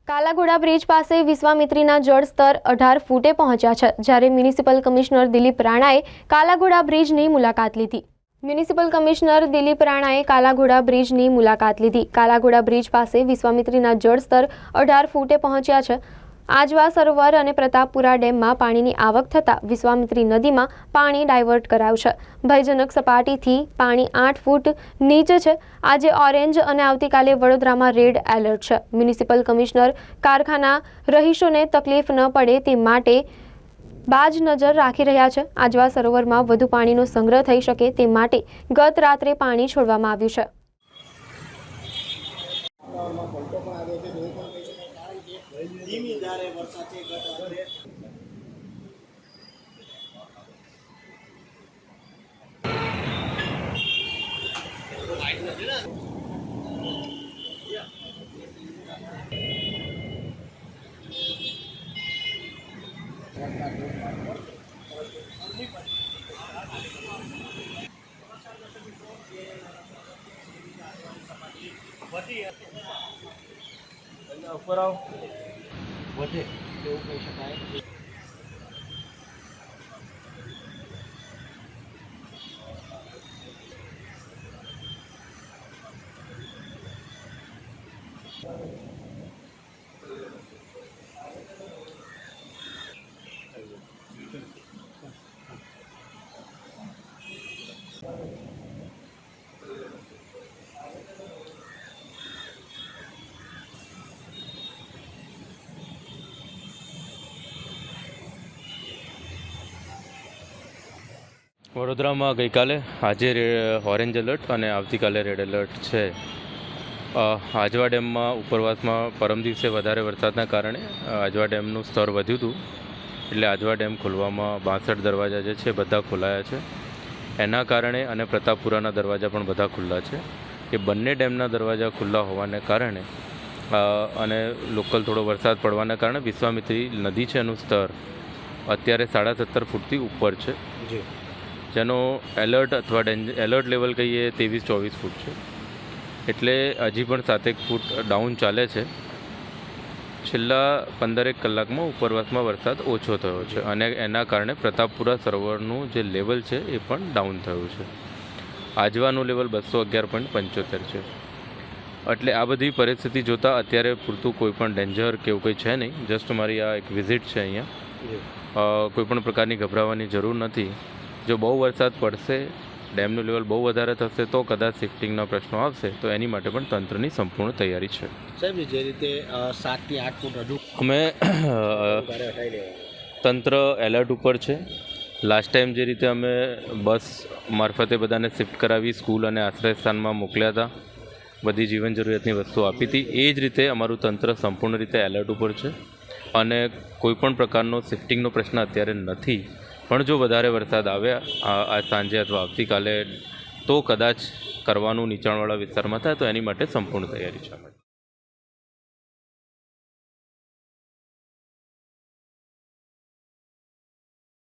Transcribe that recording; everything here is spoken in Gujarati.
કાલાઘોડા બ્રિજ પાસે વિશ્વામિત્રીના જળસ્તર 18 ફૂટે પહોંચ્યા છે, જ્યારે મ્યુનિસિપલ કમિશનર દિલીપ રાણાએ કાલાઘોડા બ્રિજની મુલાકાત લીધી. કાલાઘોડા બ્રિજ પાસે વિશ્વામિત્રીના જળસ્તર 18 ફૂટે પહોંચ્યા છે. આજવા સરોવર અને પ્રતાપપુરા ડેમમાં પાણીની આવક થતાં વિશ્વામિત્રી નદીમાં પાણી ડાયવર્ટ કરાયું છે. ભયજનક સપાટીથી પાણી 8 ફૂટ નીચે છે. આજે ઓરેન્જ અને આવતીકાલે વડોદરામાં રેડ એલર્ટ છે. મ્યુનિસિપલ કમિશનર કારખાના રહીશોને તકલીફ ન પડે તે માટે બાજ નજર રાખી રહ્યા છે. આજવા સરોવરમાં વધુ પાણીનો સંગ્રહ થઈ શકે તે માટે ગત રાત્રે પાણી છોડવામાં આવ્યું છે. ઉપર આવ વધે એવું કહી શકાય. વડોદરામાં ગઈકાલે આજે ઓરેન્જ એલર્ટ અને આવતીકાલે રેડ એલર્ટ છે. આજવા ડેમમાં ઉપરવાસમાં પરમ દિવસે વધારે વરસાદના કારણે આજવા ડેમનું સ્તર વધ્યું હતું, એટલે આજવા ડેમ ખોલવામાં 62 દરવાજા જે છે બધા ખોલાયા છે. એના કારણે અને પ્રતાપપુરાના દરવાજા પણ બધા ખુલ્લા છે. એ બંને ડેમના દરવાજા ખુલ્લા હોવાને કારણે અને લોકલ થોડો વરસાદ પડવાના કારણે વિશ્વામિત્રી નદી છે એનું સ્તર અત્યારે 17.5 ફૂટથી ઉપર છે, જેનો એલર્ટ અથવા એલર્ટ લેવલ કહીએ 23-24 ફૂટ છે. એટલે હજી પણ 7 ફૂટ ડાઉન ચાલે છે. છેલ્લા 15 કલાકમાં ઉપરવાસમાં વરસાદ ઓછો થયો છે અને એના કારણે પ્રતાપપુરા સરોવરનું જે લેવલ છે એ પણ ડાઉન થયું છે. આજવાનું લેવલ 211.75 છે. એટલે આ બધી પરિસ્થિતિ જોતાં અત્યારે પૂરતું કોઈ પણ ડેન્જર કે એવું કંઈ છે નહીં. જસ્ટ મારી આ એક વિઝિટ છે અહીંયા. કોઈ પણ પ્રકારની ગભરાવાની જરૂર નથી. જો બહુ વરસાદ પડશે, ડેમનું લેવલ બહુ વધારે થશે તો કદાચ શિફ્ટિંગના પ્રશ્નો આવશે, તો એની માટે પણ તંત્રની સંપૂર્ણ તૈયારી છે. સાહેબ, જે રીતે 7 થી 8 ફૂટ હજુ અમે તંત્ર એલર્ટ ઉપર છે. લાસ્ટ ટાઈમ જે રીતે અમે બસ મારફતે બધાને શિફ્ટ કરાવી સ્કૂલ અને આશ્રયસ્થાનમાં મોકલ્યા હતા, બધી જીવન જરૂરિયાતની વસ્તુઓ આપી હતી, એ જ રીતે અમારું તંત્ર સંપૂર્ણ રીતે એલર્ટ ઉપર છે અને કોઈપણ પ્રકારનો શિફ્ટિંગનો પ્રશ્ન અત્યારે નથી. પણ જો વધારે વરસાદ આવે આ સાંજે અથવા આવતીકાલે તો કદાચ કરવાનું નીચાણવાળા વિસ્તારમાં થાય, તો એની માટે સંપૂર્ણ તૈયારી છે.